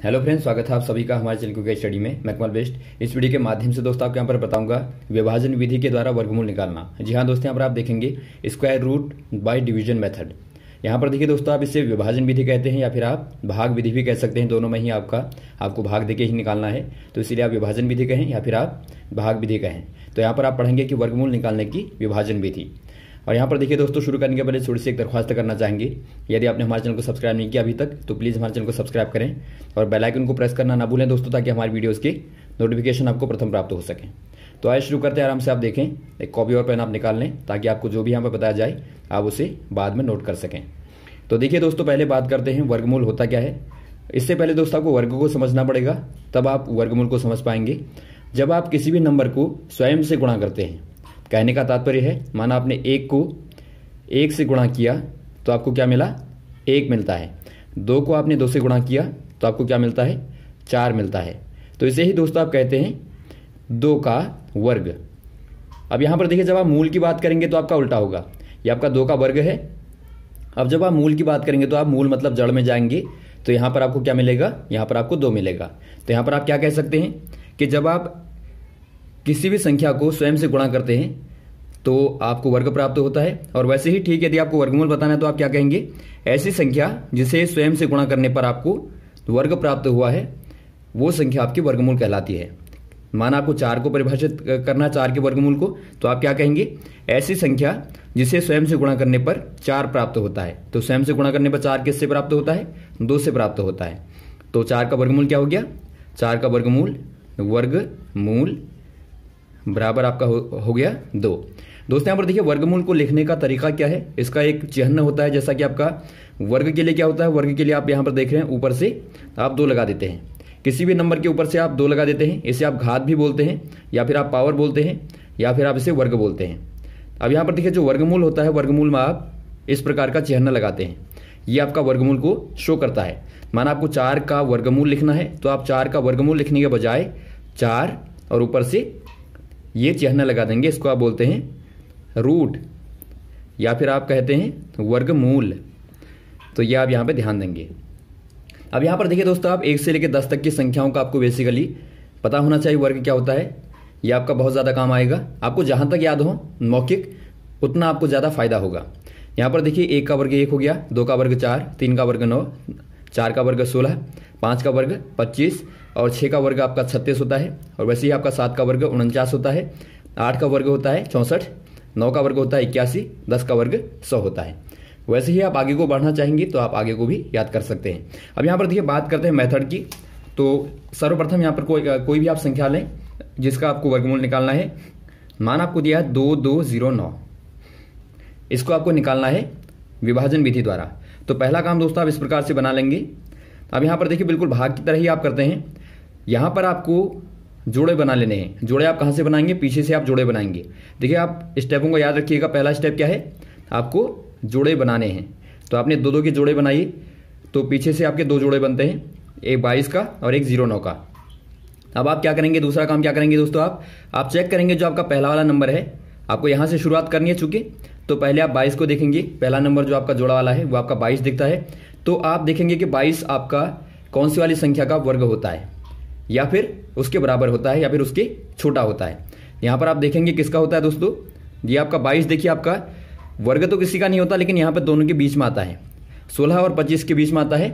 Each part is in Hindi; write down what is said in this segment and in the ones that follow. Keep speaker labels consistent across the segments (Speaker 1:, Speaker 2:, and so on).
Speaker 1: हेलो फ्रेंड्स, स्वागत है आप सभी का हमारे चैनल क्विक स्टडी में। मैं कमल बेस्ट। इस वीडियो के माध्यम से दोस्तों आपको यहाँ पर बताऊंगा विभाजन विधि के द्वारा वर्गमूल निकालना। जी हाँ दोस्तों, यहाँ पर आप देखेंगे square root by division method. यहाँ पर देखिए दोस्तों, आप इसे विभाजन विधि कहते हैं या फिर आप भाग विधि भी कह सकते हैं। दोनों में ही आपको भाग देके ही निकालना है, तो इसीलिए आप विभाजन विधि कहें या फिर आप भाग विधि कहें। तो यहाँ पर आप पढ़ेंगे कि वर्गमूल निकालने की विभाजन विधि। और यहाँ पर देखिए दोस्तों, शुरू करने के पहले थोड़ी सी एक दरख्वास्त करना चाहेंगे। यदि आपने हमारे चैनल को सब्सक्राइब नहीं किया अभी तक तो प्लीज़ हमारे चैनल को सब्सक्राइब करें और बेल आइकन को प्रेस करना ना भूलें दोस्तों, ताकि हमारी वीडियोस की नोटिफिकेशन आपको प्रथम प्राप्त हो सके। तो आइए शुरू करते हैं। आराम से आप देखें, एक कॉपी और पेन आप निकाल लें ताकि आपको जो भी यहाँ पर बताया जाए आप उसे बाद में नोट कर सकें। तो देखिए दोस्तों, पहले बात करते हैं वर्गमूल होता क्या है। इससे पहले दोस्तों आपको वर्ग को समझना पड़ेगा, तब आप वर्गमूल को समझ पाएंगे। जब आप किसी भी नंबर को स्वयं से गुणा करते हैं, कहने का तात्पर्य है माना आपने 1 को 1 से गुणा किया तो आपको क्या मिला, 1 मिलता है। 2 को आपने 2 से गुणा किया तो आपको क्या मिलता है, 4 मिलता है। तो इसे ही दोस्तों आप कहते हैं 2 का वर्ग। अब यहां पर देखिए, जब आप मूल की बात करेंगे तो आपका उल्टा होगा। ये आपका 2 का वर्ग है। अब जब आप मूल की बात करेंगे तो आप मूल मतलब जड़ में जाएंगे, तो यहां पर आपको क्या मिलेगा, यहां पर आपको 2 मिलेगा। तो यहां पर आप क्या कह सकते हैं कि जब आप किसी भी संख्या को स्वयं से गुणा करते हैं तो आपको वर्ग प्राप्त होता है। और वैसे ही ठीक, यदि आपको वर्गमूल बताना है तो आप क्या कहेंगे, ऐसी संख्या जिसे स्वयं से गुणा करने पर आपको वर्ग प्राप्त हुआ है वो संख्या आपकी वर्गमूल कहलाती है। माना आपको 4 को परिभाषित करना, 4 के वर्गमूल को, तो आप क्या कहेंगे, ऐसी संख्या जिसे स्वयं से गुणा करने पर 4 प्राप्त होता है। तो स्वयं से गुणा करने पर 4 किससे प्राप्त होता है, 2 से प्राप्त होता है। तो 4 का वर्गमूल क्या हो गया, 4 का वर्गमूल बराबर आपका हो गया 2। दोस्तों यहाँ पर देखिए, वर्गमूल को लिखने का तरीका क्या है। इसका एक चिन्ह होता है, जैसा कि आपका वर्ग के लिए क्या होता है, वर्ग के लिए आप यहाँ पर देख रहे हैं ऊपर से आप 2 लगा देते हैं। किसी भी नंबर के ऊपर से आप 2 लगा देते हैं। इसे आप घात भी बोलते हैं या फिर आप पावर बोलते हैं या फिर आप इसे वर्ग बोलते हैं। अब यहाँ पर देखिए, जो वर्गमूल होता है, वर्गमूल में आप इस प्रकार का चिन्ह लगाते हैं। ये आपका वर्गमूल को शो करता है। माना आपको 4 का वर्गमूल लिखना है तो आप 4 का वर्गमूल लिखने के बजाय 4 और ऊपर से ये चिन्ह लगा देंगे। इसको आप बोलते हैं रूट या फिर आप कहते हैं वर्गमूल। तो ये आप यहाँ पे ध्यान देंगे। अब यहाँ पर देखिए दोस्तों, आप 1 से लेकर 10 तक की संख्याओं का आपको बेसिकली पता होना चाहिए वर्ग क्या होता है। ये आपका बहुत ज़्यादा काम आएगा। आपको जहाँ तक याद हो मौखिक, उतना आपको ज़्यादा फायदा होगा। यहाँ पर देखिए, 1 का वर्ग 1 हो गया, 2 का वर्ग 4, 3 का वर्ग 9, 4 का वर्ग 16, 5 का वर्ग 25 और 6 का वर्ग आपका 36 होता है। और वैसे ही आपका 7 का वर्ग 49 होता है, 8 का वर्ग होता है 64, 9 का वर्ग होता है 81, 10 का वर्ग 100 होता है। वैसे ही आप आगे को बढ़ना चाहेंगे तो आप आगे को भी याद कर सकते हैं। अब यहाँ पर देखिए, बात करते हैं मेथड की। तो सर्वप्रथम यहाँ पर कोई भी आप संख्या लें जिसका आपको वर्गमूल निकालना है। मान आपको दिया है 2209, इसको आपको निकालना है विभाजन विधि द्वारा। तो पहला काम दोस्तों आप इस प्रकार से बना लेंगे। अब यहाँ पर देखिए, बिल्कुल भाग की तरह ही आप करते हैं। यहाँ पर आपको जोड़े बना लेने हैं। जोड़े आप कहाँ से बनाएंगे, पीछे से आप जोड़े बनाएंगे। देखिए, आप स्टेपों को याद रखिएगा। पहला स्टेप क्या है, आपको जोड़े बनाने हैं। तो आपने 2-2 के जोड़े बनाइए, तो पीछे से आपके 2 जोड़े बनते हैं, एक 22 का और एक 09 का। अब आप क्या करेंगे, दूसरा काम क्या करेंगे दोस्तों, आप चेक करेंगे जो आपका पहला वाला नंबर है, आपको यहाँ से शुरुआत करनी है। चूंकि तो पहले आप 22 को देखेंगे। पहला नंबर जो आपका जोड़ा वाला है वो आपका 22 दिखता है। तो आप देखेंगे कि 22 आपका कौन सी वाली संख्या का वर्ग होता है, या फिर उसके बराबर होता है या फिर उसके छोटा होता है। यहाँ पर आप देखेंगे किसका होता है दोस्तों, ये आपका 22 देखिए, आपका वर्ग तो किसी का नहीं होता, लेकिन यहाँ पर दोनों के बीच में आता है। 16 और 25 के बीच में आता है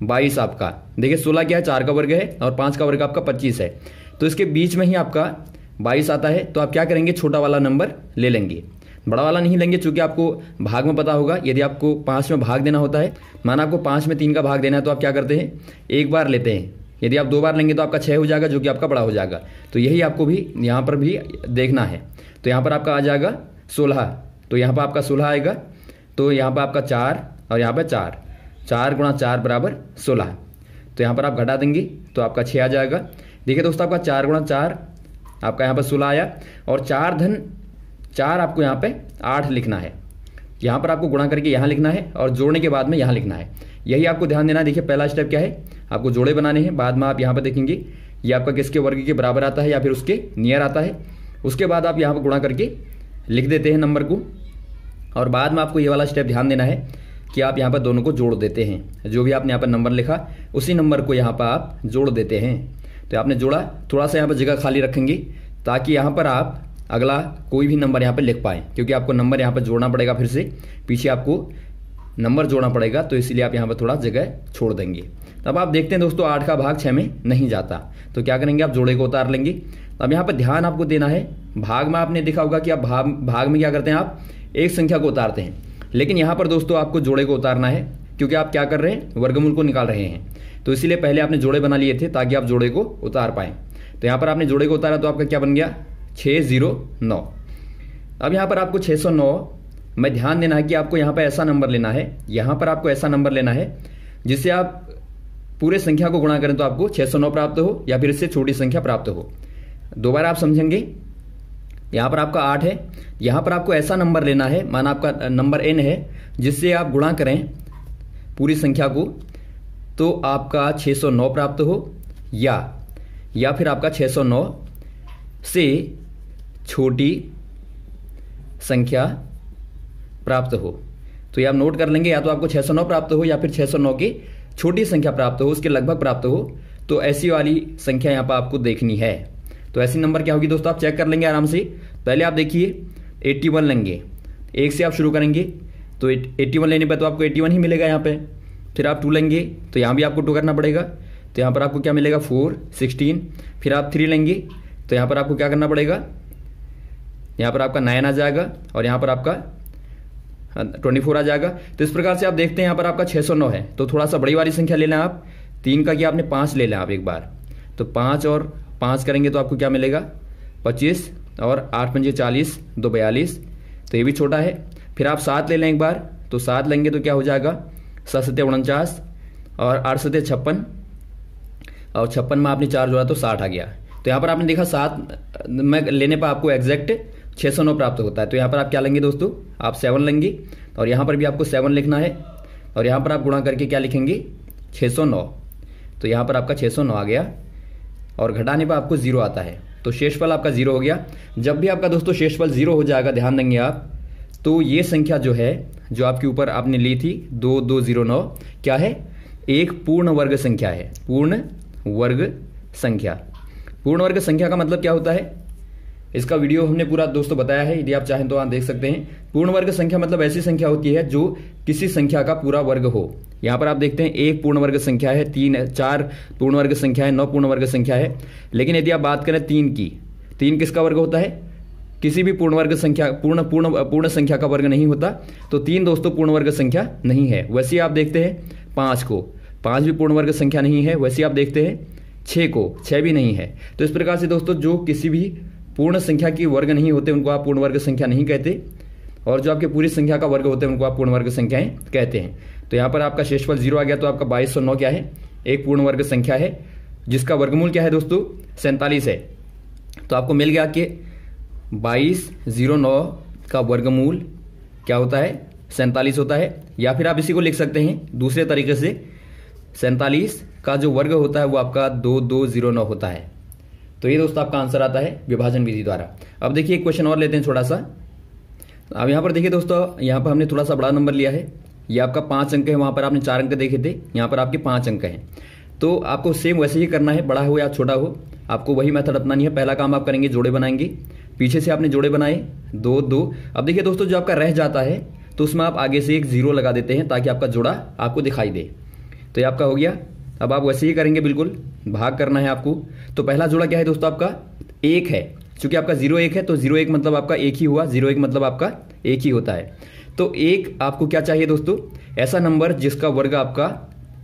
Speaker 1: 22 आपका। देखिए 16 क्या है, 4 का वर्ग है और 5 का वर्ग आपका 25 है। तो इसके बीच में ही आपका 22 आता है। तो आप क्या करेंगे, छोटा वाला नंबर ले लेंगे, बड़ा वाला नहीं लेंगे। चूंकि आपको भाग में पता होगा, यदि आपको 5 में भाग देना होता है, माना आपको 5 में 3 का भाग देना है, तो आप क्या करते हैं, एक बार लेते हैं। यदि आप 2 बार लेंगे तो आपका 6 हो जाएगा, जो कि आपका बड़ा हो जाएगा। तो यही आपको भी यहाँ पर भी देखना है। तो यहाँ पर आपका आ जाएगा 16, तो यहाँ पर आपका 16 आएगा। तो यहाँ पर आपका 4 और यहाँ पर 4, 4 गुणा 4 बराबर 16। तो यहाँ पर आप घटा देंगे तो आपका 6 आ जाएगा। देखिए दोस्तों, आपका 4 गुणा 4 आपका यहाँ पर 16 आया, और 4 धन 4 आपको यहाँ पे 8 लिखना है। यहाँ पर आपको गुणा करके यहाँ लिखना है और जोड़ने के बाद में यहाँ लिखना है। यही आपको ध्यान देना है। देखिए पहला स्टेप क्या है, आपको जोड़े बनाने हैं। बाद में आप यहाँ पर देखेंगे ये आपका किसके वर्ग के बराबर आता है या फिर उसके नियर आता है। उसके बाद आप यहाँ पर गुणा करके लिख देते हैं नंबर को। और बाद में आपको ये वाला स्टेप ध्यान देना है कि आप यहाँ पर दोनों को जोड़ देते हैं। जो भी आपने यहाँ पर नंबर लिखा उसी नंबर को यहाँ पर आप जोड़ देते हैं। तो आपने जोड़ा, थोड़ा सा यहाँ पर जगह खाली रखेंगे ताकि यहाँ पर आप अगला कोई भी नंबर यहाँ पर लिख पाएँ, क्योंकि आपको नंबर यहाँ पर जोड़ना पड़ेगा, फिर से पीछे आपको नंबर जोड़ना पड़ेगा, तो इसलिए आप यहाँ पर थोड़ा जगह छोड़ देंगे। अब आप देखते हैं दोस्तों 8 का भाग 6 में नहीं जाता, तो क्या करेंगे, आप जोड़े को उतार लेंगे। अब यहाँ पर ध्यान आपको देना है, भाग में आपने देखा होगा कि आप भाग में क्या करते हैं, आप एक संख्या को उतारते हैं, लेकिन यहाँ पर दोस्तों आपको जोड़े को उतारना है, क्योंकि आप क्या कर रहे हैं, वर्गमूल को निकाल रहे हैं। तो इसीलिए पहले आपने जोड़े बना लिए थे ताकि आप जोड़े को उतार पाएं। तो यहाँ पर आपने जोड़े को उतारा तो आपका क्या बन गया, 609। अब यहाँ पर आपको 609 में ध्यान देना है कि आपको यहाँ पर ऐसा नंबर लेना है, यहाँ पर आपको ऐसा नंबर लेना है जिससे आप पूरे संख्या को गुणा करें तो आपको 609 प्राप्त हो या फिर इससे छोटी संख्या प्राप्त हो। दोबारा आप समझेंगे, यहाँ पर आपका 8 है, यहाँ पर आपको ऐसा नंबर लेना है, माना आपका नंबर n है, जिससे आप गुणा करें पूरी संख्या को तो आपका 609 प्राप्त हो, या फिर आपका 609 से छोटी संख्या प्राप्त हो। तो ये आप नोट कर लेंगे, या तो आपको 609 प्राप्त हो या फिर 609 की छोटी संख्या प्राप्त हो, उसके लगभग प्राप्त हो। तो ऐसी वाली संख्या यहाँ पर आपको देखनी है। तो ऐसी नंबर क्या होगी दोस्तों, आप चेक कर लेंगे आराम से। पहले आप देखिए 81 लेंगे, 1 से आप शुरू करेंगे तो 81 लेने पर तो आपको 81 ही मिलेगा यहाँ पे। फिर आप 2 लेंगे तो यहाँ भी आपको 2 करना पड़ेगा, तो यहाँ पर आपको क्या मिलेगा, 4, 16। फिर आप 3 लेंगे तो यहाँ पर आपको क्या करना पड़ेगा, यहाँ पर आपका 9 आ जाएगा और यहाँ पर आपका 24 आ जाएगा। तो इस प्रकार से आप देखते हैं यहाँ पर आपका 609 है, तो थोड़ा सा बड़ी वाली संख्या ले लें आप। 3 का क्या आपने 5 ले लें आप एक बार, तो 5 और 5 करेंगे तो आपको क्या मिलेगा, 25 और 8 पंजे 40, 2 42, तो ये भी छोटा है। फिर आप 7 ले लें एक बार, तो 7 लेंगे तो क्या हो जाएगा, 7 सत्ते 49 और 8 सत्ते 56, और 56 में आपने 4 जोड़ा तो 60 आ गया। तो यहाँ पर आपने देखा 7 में लेने पर आपको एग्जैक्ट 609 प्राप्त होता है। तो यहाँ पर आप क्या लेंगे दोस्तों, आप 7 लेंगे और यहाँ पर भी आपको 7 लिखना है और यहाँ पर आप गुणा करके क्या लिखेंगे, 609। तो यहाँ पर आपका 609 आ गया और घटाने पर आपको 0 आता है, तो शेषफल आपका 0 हो गया। जब भी आपका दोस्तों शेषफल 0 हो जाएगा, ध्यान देंगे आप, तो ये संख्या जो है, जो आपके ऊपर आपने ली थी 2209, क्या है, एक पूर्ण वर्ग संख्या है। पूर्ण वर्ग संख्या, पूर्ण वर्ग संख्या का मतलब क्या होता है, इसका वीडियो हमने पूरा दोस्तों बताया है, यदि आप चाहें तो आप देख सकते हैं। पूर्ण वर्ग संख्या मतलब ऐसी संख्या होती है जो किसी संख्या का पूरा वर्ग हो। यहाँ पर आप देखते हैं 1 पूर्ण वर्ग संख्या है, 3 4 पूर्ण वर्ग संख्या है, 9 पूर्ण वर्ग संख्या है। लेकिन यदि आप बात करें 3 की, 3 किसका वर्ग होता है, किसी भी पूर्ण वर्ग संख्या, पूर्ण संख्या का वर्ग नहीं होता। तो 3 दोस्तों पूर्ण वर्ग संख्या नहीं है। वैसे आप देखते हैं 5 को, 5 भी पूर्ण वर्ग संख्या नहीं है। वैसे आप देखते हैं 6 को, 6 भी नहीं है। तो इस प्रकार से दोस्तों जो किसी भी पूर्ण संख्या की वर्ग नहीं होते उनको आप पूर्ण वर्ग संख्या नहीं कहते, और जो आपके पूरी संख्या का वर्ग होते हैं उनको आप पूर्ण वर्ग संख्याएं कहते हैं। तो यहाँ पर आपका शेषफल 0 आ गया, तो आपका 2209 क्या है, एक पूर्ण वर्ग संख्या है जिसका वर्गमूल क्या है दोस्तों, 47 है। तो आपको मिल गया कि 2209 का वर्गमूल क्या होता है, 47 होता है। या फिर आप इसी को लिख सकते हैं दूसरे तरीके से, 47 का जो वर्ग होता है वो आपका 2209 होता है। तो ये दोस्तों आपका आंसर आता है विभाजन विधि द्वारा। अब देखिए एक क्वेश्चन और लेते हैं छोटा सा। अब यहाँ पर देखिए दोस्तों, यहाँ पर हमने थोड़ा सा बड़ा नंबर लिया है। ये आपका 5 अंक है, वहाँ पर आपने 4 अंक देखे थे, यहाँ पर आपके 5 अंक हैं। तो आपको सेम वैसे ही करना है, बड़ा हो या छोटा हो, आपको वही मेथड अपनानी है। पहला काम आप करेंगे, जोड़े बनाएंगे। पीछे से आपने जोड़े बनाए 2 2। अब देखिए दोस्तों, जो आपका रह जाता है तो उसमें आप आगे से एक 0 लगा देते हैं ताकि आपका जोड़ा आपको दिखाई दे। तो ये आपका हो गया। अब आप वैसे ही करेंगे, बिल्कुल भाग करना है आपको। तो पहला जोड़ा क्या है दोस्तों, आपका 1 है। चूंकि आपका 0 1 है तो 0 1 मतलब आपका 1 ही हुआ, 0 1 मतलब आपका 1 ही होता है। तो 1 आपको क्या चाहिए दोस्तों, ऐसा नंबर जिसका वर्ग आपका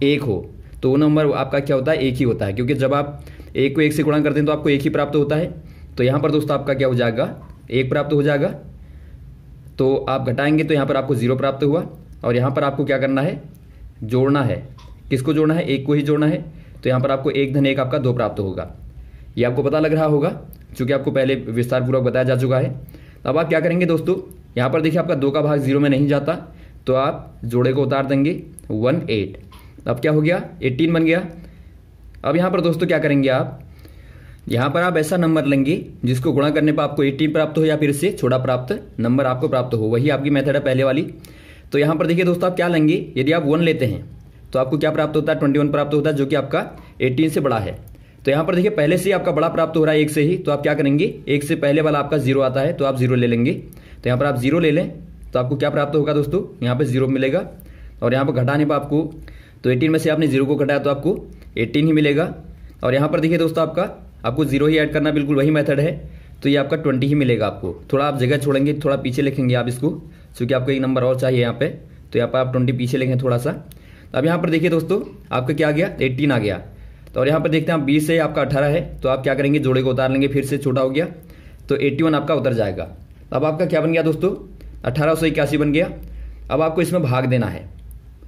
Speaker 1: 1 हो। तो वो नंबर आपका क्या होता है, 1 ही होता है, क्योंकि जब आप 1 को 1 से गुणा करते हैं तो आपको 1 ही प्राप्त होता है। तो यहाँ पर दोस्तों आपका क्या हो जाएगा, 1 प्राप्त हो जाएगा। तो आप घटाएंगे तो यहाँ पर आपको 0 प्राप्त हुआ, और यहाँ पर आपको क्या करना है, जोड़ना है। किसको जोड़ना है, 1 को ही जोड़ना है। तो यहाँ पर आपको 1 धन 1 आपका 2 प्राप्त होगा। ये आपको पता लग रहा होगा, क्योंकि आपको पहले विस्तार पूर्वक बताया जा चुका है। अब आप क्या करेंगे दोस्तों, यहाँ पर देखिए आपका 2 का भाग 0 में नहीं जाता, तो आप जोड़े को उतार देंगे 18। अब क्या हो गया, 18 बन गया। अब यहाँ पर दोस्तों क्या करेंगे आप, यहाँ पर आप ऐसा नंबर लेंगे जिसको गुणा करने पर आपको 18 प्राप्त हो या फिर इससे छोटा प्राप्त नंबर आपको प्राप्त हो। वही आपकी मेथड है पहले वाली। तो यहाँ पर देखिए दोस्तों आप क्या लेंगे, यदि आप 1 लेते हैं तो आपको क्या प्राप्त होता है, 21 प्राप्त होता है, जो कि आपका 18 से बड़ा है। तो यहाँ पर देखिए पहले से ही आपका बड़ा प्राप्त हो रहा है 1 से ही, तो आप क्या करेंगे, 1 से पहले वाला आपका 0 आता है तो आप 0 ले लेंगे। तो यहाँ पर आप 0 ले लें तो आपको क्या प्राप्त होगा दोस्तों, यहाँ पे 0 मिलेगा। और यहाँ पर घटाने पर आपको, तो 18 में से आपने 0 को घटाया तो आपको 18 ही मिलेगा। और यहाँ पर देखिए दोस्तों आपको 0 ही ऐड करना, बिल्कुल वही मेथड है, तो ये आपका 20 ही मिलेगा आपको। थोड़ा आप जगह छोड़ेंगे, थोड़ा पीछे लिखेंगे आप इसको, क्योंकि आपको एक नंबर और चाहिए यहाँ पे, तो यहाँ पर आप 20 पीछे लिखें थोड़ा सा। अब यहाँ पर देखिए दोस्तों आपका क्या आ गया, 18 आ गया। तो और यहाँ पर देखते हैं आप 20 से आपका 18 है, तो आप क्या करेंगे, जोड़े को उतार लेंगे, फिर से छोटा हो गया तो 81 आपका उतर जाएगा। अब आपका क्या बन गया दोस्तों, 1881 बन गया। अब आपको इसमें भाग देना है।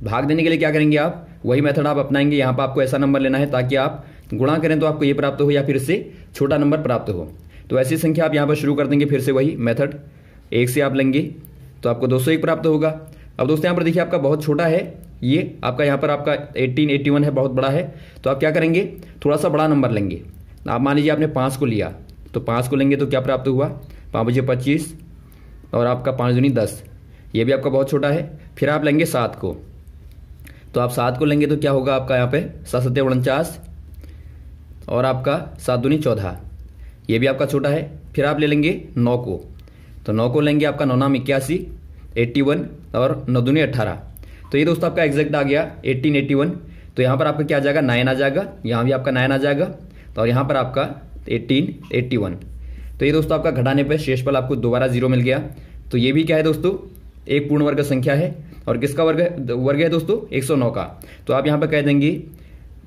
Speaker 1: भाग देने के लिए क्या करेंगे आप, वही मेथड आप अपनाएंगे। यहाँ पर आपको ऐसा नंबर लेना है ताकि आप गुणा करें तो आपको ये प्राप्त हो या फिर इससे छोटा नंबर प्राप्त हो। तो ऐसी संख्या आप यहाँ पर शुरू कर देंगे, फिर से वही मेथड 1 से आप लेंगे तो आपको 201 प्राप्त होगा। अब दोस्तों यहाँ पर देखिए आपका बहुत छोटा है, ये आपका यहाँ पर आपका 81 है, बहुत बड़ा है। तो आप क्या करेंगे, थोड़ा सा बड़ा नंबर लेंगे। आप मान लीजिए आपने 5 को लिया, तो 5 को लेंगे तो क्या प्राप्त हुआ, 5 बजे 25 और आपका 5 दूनी 10, ये भी आपका बहुत छोटा है। फिर आप लेंगे 7 को, तो आप 7 को लेंगे तो क्या होगा आपका यहाँ पे 7 सत्ते 49 और आपका 7 दूनी 14, ये भी आपका छोटा है। फिर आप ले लेंगे 9 को, तो 9 को लेंगे आपका 9 नाम 81, 81 और 9 दूनी 18। तो ये दोस्तों आपका एग्जैक्ट आ गया 1881। तो यहाँ पर आपका क्या आ जाएगा, 9 आ जाएगा, यहाँ भी आपका 9 आ जाएगा, तो और यहाँ पर आपका 1881। तो ये दोस्तों आपका घटाने पर शेषफल आपको दोबारा 0 मिल गया। तो ये भी क्या है दोस्तों, एक पूर्ण वर्ग संख्या है। और किसका वर्ग है दोस्तों, 109 का। तो आप यहाँ पर कह देंगे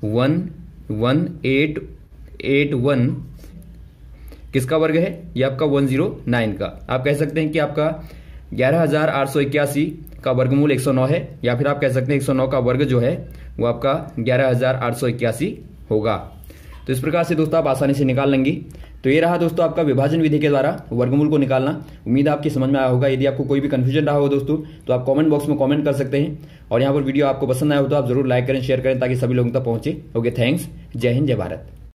Speaker 1: 11881 किसका वर्ग है, ये आपका 109 का। आप कह सकते हैं कि आपका 11881 का वर्गमूल 109 है, या फिर आप कह सकते हैं 109 का वर्ग जो है वो आपका 11881 होगा। तो इस प्रकार से दोस्तों आप आसानी से निकाल लेंगे। तो ये रहा दोस्तों आपका विभाजन विधि के द्वारा वर्गमूल को निकालना। उम्मीद है आपकी समझ में आया होगा। यदि आपको कोई भी कंफ्यूजन रहा हो दोस्तों तो आप कमेंट बॉक्स में कमेंट कर सकते हैं। और यहाँ पर वीडियो आपको पसंद आया हो तो आप जरूर लाइक करें, शेयर करें, ताकि सभी लोगों तक पहुंचे। Okay, thanks. जय हिंद, जय भारत।